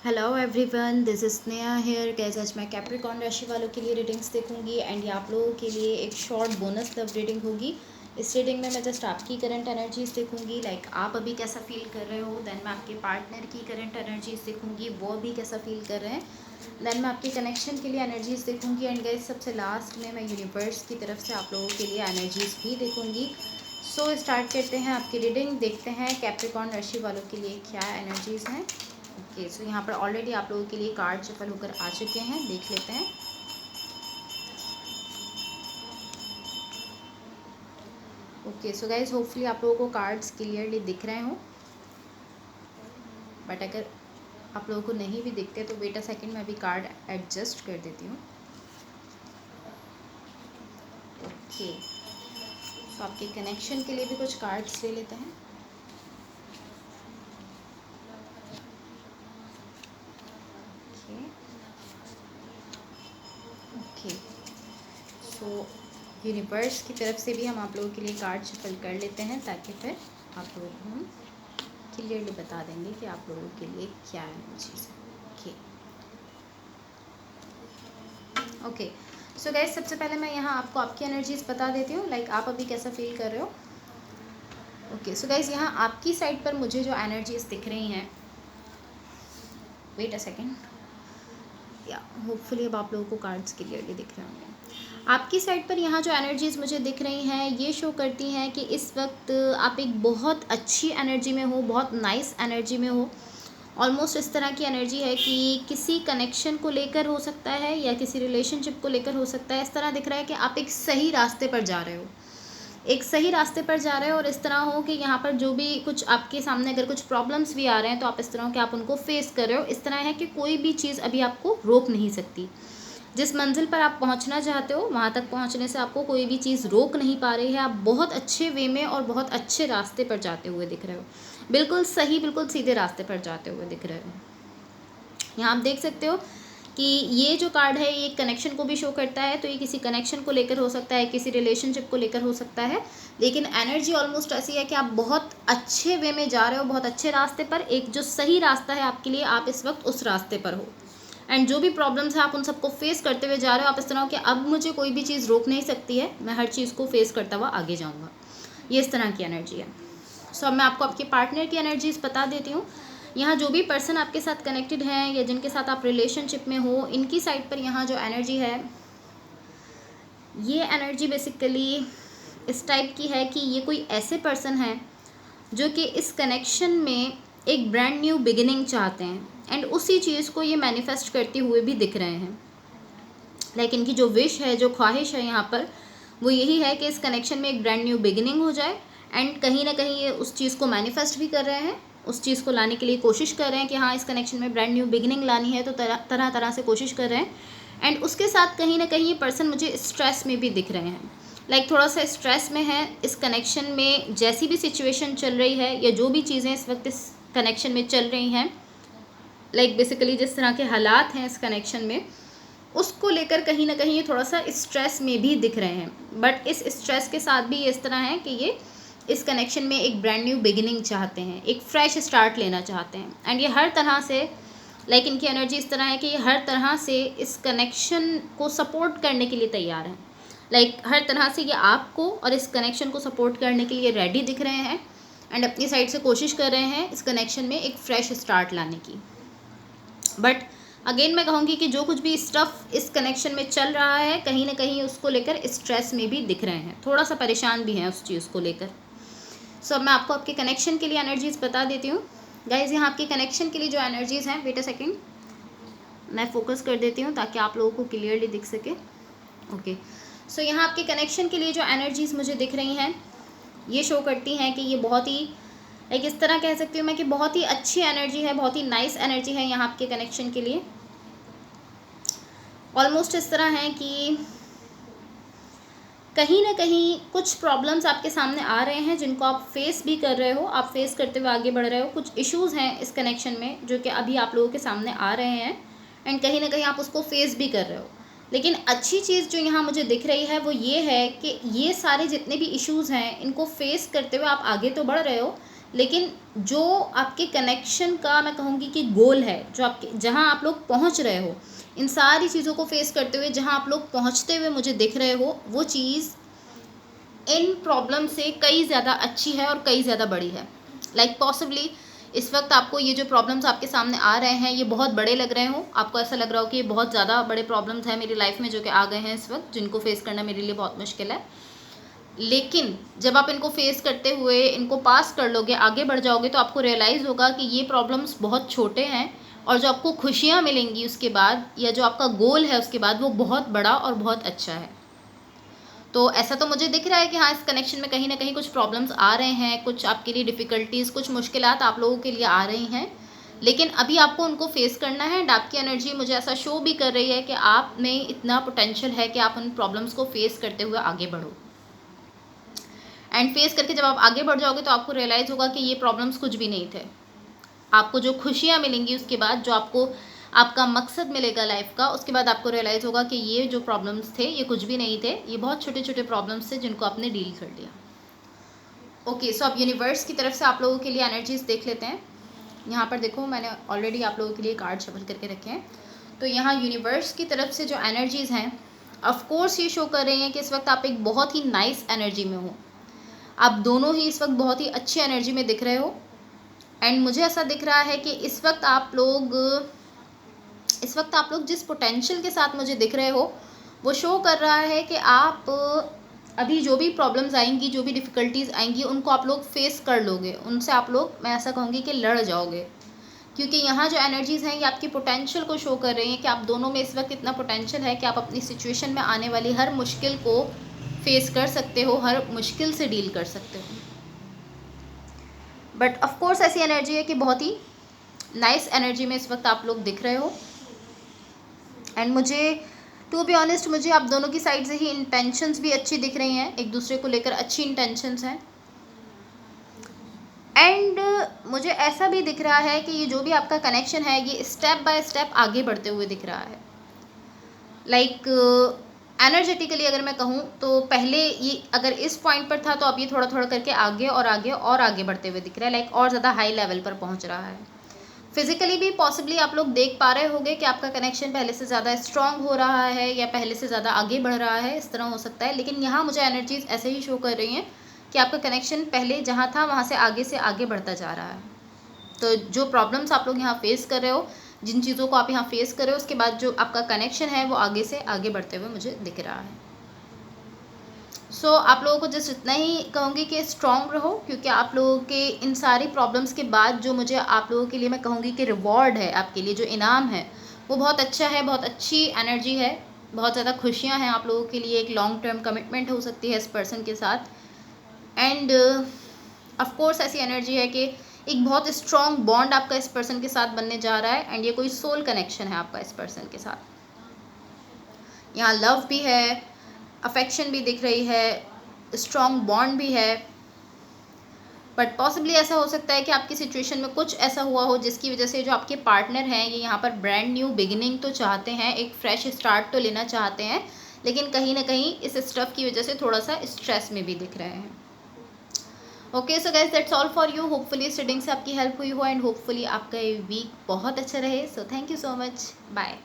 Hello everyone, this is Sneha here. Guys, आज मैं Capricorn राशि वालों के लिए रीडिंग्स देखूंगी एंड ये आप लोगों के लिए एक शॉर्ट बोनस लव रीडिंग होगी। इस रीडिंग में मैं जस्ट आपकी करंट एनर्जीज देखूंगी, लाइक आप अभी कैसा फील कर रहे हो। देन मैं आपके पार्टनर की करंट एनर्जीज देखूंगी, वो अभी कैसा फील कर रहे हैं। देन मैं आपके कनेक्शन के लिए एनर्जीज देखूंगी एंड गाइस सबसे लास्ट में मैं यूनिवर्स की तरफ से आप लोगों के लिए एनर्जीज भी देखूंगी। सो स्टार्ट करते हैं आपकी रीडिंग, देखते हैं कैप्रिकॉर्न राशि वालों के लिए क्या एनर्जीज हैं। ओके, सो यहाँ पर ऑलरेडी आप लोगों के लिए कार्ड शफल होकर आ चुके हैं, देख लेते हैं। ओके, सो गाइज होपफुली आप लोगों को कार्ड्स क्लियरली दिख रहे हो, बट अगर आप लोगों को नहीं भी दिखते तो वेट अ सेकंड, मैं अभी कार्ड एडजस्ट कर देती हूँ। ओके, तो आपके कनेक्शन के लिए भी कुछ कार्ड्स ले लेते हैं। ओके, सो यूनिवर्स की तरफ से भी हम आप लोगों के लिए कार्ड शफल कर लेते हैं, ताकि फिर आप लोगों को हम क्लियरली बता देंगे कि आप लोगों के लिए क्या है चीज़। ओके, सो गाइस सबसे पहले मैं यहाँ आपको आपकी एनर्जीज बता देती हूँ, लाइक आप अभी कैसा फील कर रहे हो। ओके, सो गाइस यहाँ आपकी साइड पर मुझे जो एनर्जीज दिख रही हैं, वेट अ सेकेंड, या होपफुली अब आप लोगों को कार्ड्स क्लियरली दिख रहे होंगे। आपकी साइड पर यहाँ जो एनर्जीज़ मुझे दिख रही हैं, ये शो करती हैं कि इस वक्त आप एक बहुत अच्छी एनर्जी में हो, बहुत नाइस एनर्जी में हो। ऑलमोस्ट इस तरह की एनर्जी है कि किसी कनेक्शन को लेकर हो सकता है या किसी रिलेशनशिप को लेकर हो सकता है। इस तरह दिख रहा है कि आप एक सही रास्ते पर जा रहे हो, एक सही रास्ते पर जा रहे हो। और इस तरह हो कि यहाँ पर जो भी कुछ आपके सामने अगर कुछ प्रॉब्लम्स भी आ रहे हैं तो आप इस तरह हो कि आप उनको फेस कर रहे हो। इस तरह है कि कोई भी चीज़ अभी आपको रोक नहीं सकती। जिस मंजिल पर आप पहुंचना चाहते हो वहां तक पहुंचने से आपको कोई भी चीज़ रोक नहीं पा रही है। आप बहुत अच्छे वे में और बहुत अच्छे रास्ते पर जाते हुए दिख रहे हो, बिल्कुल सही, बिल्कुल सीधे रास्ते पर जाते हुए दिख रहे हो। यहाँ आप देख सकते हो कि ये जो कार्ड है ये कनेक्शन को भी शो करता है, तो ये किसी कनेक्शन को लेकर हो सकता है, किसी रिलेशनशिप को लेकर हो सकता है। लेकिन एनर्जी ऑलमोस्ट ऐसी है कि आप बहुत अच्छे वे में जा रहे हो, बहुत अच्छे रास्ते पर। एक जो सही रास्ता है आपके लिए, आप इस वक्त उस रास्ते पर हो। एंड जो भी प्रॉब्लम्स है आप उन सबको फेस करते हुए जा रहे हो। आप इस तरह हो कि अब मुझे कोई भी चीज़ रोक नहीं सकती है, मैं हर चीज़ को फेस करता हुआ आगे जाऊँगा। ये इस तरह की एनर्जी है। सो अब मैं आपको आपके पार्टनर की एनर्जीज बता देती हूँ। यहाँ जो भी पर्सन आपके साथ कनेक्टेड हैं या जिनके साथ आप रिलेशनशिप में हो, इनकी साइड पर यहाँ जो एनर्जी है, ये एनर्जी बेसिकली इस टाइप की है कि ये कोई ऐसे पर्सन है जो कि इस कनेक्शन में एक ब्रांड न्यू बिगिनिंग चाहते हैं एंड उसी चीज़ को ये मैनिफेस्ट करते हुए भी दिख रहे हैं। लाइक इनकी जो विश है, जो ख्वाहिश है यहाँ पर, वो यही है कि इस कनेक्शन में एक ब्रांड न्यू बिगिनिंग हो जाए। एंड कहीं ना कहीं ये उस चीज़ को मैनिफेस्ट भी कर रहे हैं, उस चीज़ को लाने के लिए कोशिश कर रहे हैं कि हाँ, इस कनेक्शन में ब्रांड न्यू बिगिनिंग लानी है, तो तरह तरह से कोशिश कर रहे हैं। एंड उसके साथ कहीं ना कहीं ये पर्सन मुझे स्ट्रेस में भी दिख रहे हैं, लाइक थोड़ा सा स्ट्रेस में है इस कनेक्शन में। जैसी भी सिचुएशन चल रही है या जो भी चीज़ें इस वक्त इस कनेक्शन में चल रही हैं, लाइक बेसिकली जिस तरह के हालात हैं इस कनेक्शन में, उसको लेकर कहीं ना कहीं ये थोड़ा सा स्ट्रेस में भी दिख रहे हैं। बट इस स्ट्रेस के साथ भी ये इस तरह है कि ये इस कनेक्शन में एक ब्रांड न्यू बिगिनिंग चाहते हैं, एक फ्रेश स्टार्ट लेना चाहते हैं। एंड ये हर तरह से, लाइक इनकी एनर्जी इस तरह है कि ये हर तरह से इस कनेक्शन को सपोर्ट करने के लिए तैयार हैं। लाइक हर तरह से ये आपको और इस कनेक्शन को सपोर्ट करने के लिए रेडी दिख रहे हैं एंड अपनी साइड से कोशिश कर रहे हैं इस कनेक्शन में एक फ्रेश स्टार्ट लाने की। बट अगेन मैं कहूँगी कि जो कुछ भी स्टफ़ इस कनेक्शन में चल रहा है, कहीं ना कहीं उसको लेकर स्ट्रेस में भी दिख रहे हैं, थोड़ा सा परेशान भी हैं उस चीज़ को लेकर। सो अब मैं आपको आपके कनेक्शन के लिए एनर्जीज़ बता देती हूँ। गाइज यहाँ आपके कनेक्शन के लिए जो एनर्जीज़ हैं, वेट अ सेकेंड, मैं फोकस कर देती हूँ ताकि आप लोगों को क्लियरली दिख सके। ओके, सो यहाँ आपके कनेक्शन के लिए जो एनर्जीज़ मुझे दिख रही हैं, ये शो करती हैं कि ये बहुत ही, एक इस तरह कह सकती हूँ मैं कि बहुत ही अच्छी एनर्जी है, बहुत ही नाइस एनर्जी है यहाँ आपके कनेक्शन के लिए। ऑलमोस्ट इस तरह है कि कहीं ना कहीं कुछ प्रॉब्लम्स आपके सामने आ रहे हैं जिनको आप फेस भी कर रहे हो, आप फेस करते हुए आगे बढ़ रहे हो। कुछ इश्यूज़ हैं इस कनेक्शन में जो कि अभी आप लोगों के सामने आ रहे हैं एंड कहीं ना कहीं आप उसको फेस भी कर रहे हो। लेकिन अच्छी चीज़ जो यहाँ मुझे दिख रही है वो ये है कि ये सारे जितने भी इश्यूज़ हैं, इनको फेस करते हुए आप आगे तो बढ़ रहे हो, लेकिन जो आपके कनेक्शन का मैं कहूँगी कि गोल है, जो आपके जहाँ आप लोग पहुँच रहे हो, इन सारी चीज़ों को फेस करते हुए जहाँ आप लोग पहुँचते हुए मुझे दिख रहे हो, वो चीज़ इन प्रॉब्लम से कई ज़्यादा अच्छी है और कई ज़्यादा बड़ी है। लाइक पॉसिबली इस वक्त आपको ये जो प्रॉब्लम्स आपके सामने आ रहे हैं ये बहुत बड़े लग रहे हो, आपको ऐसा लग रहा हो कि ये बहुत ज़्यादा बड़े प्रॉब्लम्स हैं मेरी लाइफ में जो कि आ गए हैं इस वक्त, जिनको फेस करना मेरे लिए बहुत मुश्किल है। लेकिन जब आप इनको फेस करते हुए इनको पास कर लोगे, आगे बढ़ जाओगे, तो आपको रियलाइज़ होगा कि ये प्रॉब्लम्स बहुत छोटे हैं और जो आपको खुशियाँ मिलेंगी उसके बाद, या जो आपका गोल है उसके बाद, वो बहुत बड़ा और बहुत अच्छा है। तो ऐसा तो मुझे दिख रहा है कि हाँ, इस कनेक्शन में कहीं ना कहीं कुछ प्रॉब्लम्स आ रहे हैं, कुछ आपके लिए डिफ़िकल्टीज़, कुछ मुश्किलात आप लोगों के लिए आ रही हैं, लेकिन अभी आपको उनको फेस करना है। एंड आपकी एनर्जी मुझे ऐसा शो भी कर रही है कि आप में इतना पोटेंशियल है कि आप उन प्रॉब्लम्स को फेस करते हुए आगे बढ़ो। एंड फेस करके जब आप आगे बढ़ जाओगे तो आपको रियलाइज़ होगा कि ये प्रॉब्लम्स कुछ भी नहीं थे। आपको जो खुशियाँ मिलेंगी उसके बाद, जो आपको आपका मकसद मिलेगा लाइफ का, उसके बाद आपको रियलाइज़ होगा कि ये जो प्रॉब्लम्स थे ये कुछ भी नहीं थे, ये बहुत छोटे छोटे प्रॉब्लम्स थे जिनको आपने डील कर लिया। ओके, सो अब यूनिवर्स की तरफ से आप लोगों के लिए एनर्जीज देख लेते हैं। यहाँ पर देखो, मैंने ऑलरेडी आप लोगों के लिए कार्ड शफल करके रखे हैं। तो यहाँ यूनिवर्स की तरफ से जो एनर्जीज़ हैं, ऑफकोर्स ये शो कर रही हैं कि इस वक्त आप एक बहुत ही नाइस एनर्जी में हो। आप दोनों ही इस वक्त बहुत ही अच्छी एनर्जी में दिख रहे हो। एंड मुझे ऐसा दिख रहा है कि इस वक्त आप लोग जिस पोटेंशियल के साथ मुझे दिख रहे हो, वो शो कर रहा है कि आप अभी जो भी प्रॉब्लम्स आएंगी, जो भी डिफ़िकल्टीज़ आएंगी, उनको आप लोग फेस कर लोगे, उनसे आप लोग, मैं ऐसा कहूँगी कि लड़ जाओगे। क्योंकि यहाँ जो एनर्जीज़ हैं ये आपकी पोटेंशियल को शो कर रही हैं कि आप दोनों में इस वक्त इतना पोटेंशियल है कि आप अपनी सिचुएशन में आने वाली हर मुश्किल को फेस कर सकते हो, हर मुश्किल से डील कर सकते हो। बट ऑफ कोर्स ऐसी एनर्जी है कि बहुत ही नाइस एनर्जी में इस वक्त आप लोग दिख रहे हो। एंड मुझे टू बी ऑनेस्ट, मुझे आप दोनों की साइड से ही इंटेंशंस भी अच्छी दिख रही हैं, एक दूसरे को लेकर अच्छी इंटेंशंस हैं। एंड मुझे ऐसा भी दिख रहा है कि ये जो भी आपका कनेक्शन है ये स्टेप बाय स्टेप आगे बढ़ते हुए दिख रहा है। लाइक एनर्जेटिकली अगर मैं कहूँ तो पहले ये अगर इस पॉइंट पर था, तो अब ये थोड़ा थोड़ा करके आगे और आगे और आगे बढ़ते हुए दिख रहा है। लाइक और ज़्यादा हाई लेवल पर पहुँच रहा है। फिजिकली भी पॉसिबली आप लोग देख पा रहे होंगे कि आपका कनेक्शन पहले से ज़्यादा स्ट्रांग हो रहा है या पहले से ज़्यादा आगे बढ़ रहा है, इस तरह हो सकता है। लेकिन यहाँ मुझे एनर्जीज ऐसे ही शो कर रही हैं कि आपका कनेक्शन पहले जहाँ था वहाँ से आगे बढ़ता जा रहा है। तो जो प्रॉब्लम्स आप लोग यहाँ फेस कर रहे हो, जिन चीज़ों को आप यहाँ फेस कर रहे हो, उसके बाद जो आपका कनेक्शन है वो आगे से आगे बढ़ते हुए मुझे दिख रहा है। सो आप लोगों को जस्ट इतना ही कहूँगी कि स्ट्रॉन्ग रहो, क्योंकि आप लोगों के इन सारी प्रॉब्लम्स के बाद जो मुझे आप लोगों के लिए मैं कहूँगी कि रिवॉर्ड है, आपके लिए जो इनाम है वो बहुत अच्छा है, बहुत अच्छी एनर्जी है, बहुत ज़्यादा खुशियाँ हैं आप लोगों के लिए। एक लॉन्ग टर्म कमिटमेंट हो सकती है इस पर्सन के साथ। एंड ऑफ कोर्स ऐसी एनर्जी है कि एक बहुत स्ट्रॉन्ग बॉन्ड आपका इस पर्सन के साथ बनने जा रहा है। एंड ये कोई सोल कनेक्शन है आपका इस पर्सन के साथ। यहाँ लव भी है, अफेक्शन भी दिख रही है, स्ट्रॉन्ग बॉन्ड भी है। बट पॉसिबली ऐसा हो सकता है कि आपकी सिचुएशन में कुछ ऐसा हुआ हो जिसकी वजह से जो आपके पार्टनर हैं ये यहाँ पर ब्रांड न्यू बिगिनिंग तो चाहते हैं, एक फ्रेश स्टार्ट तो लेना चाहते हैं, लेकिन कहीं ना कहीं इस स्टफ की वजह से थोड़ा सा स्ट्रेस में भी दिख रहे हैं। Okay, so guys that's all for you. Hopefully इस रीडिंग से आपकी हेल्प हुई हो एंड होपफुली आपका ये वीक बहुत अच्छा रहे। So thank you so much, bye.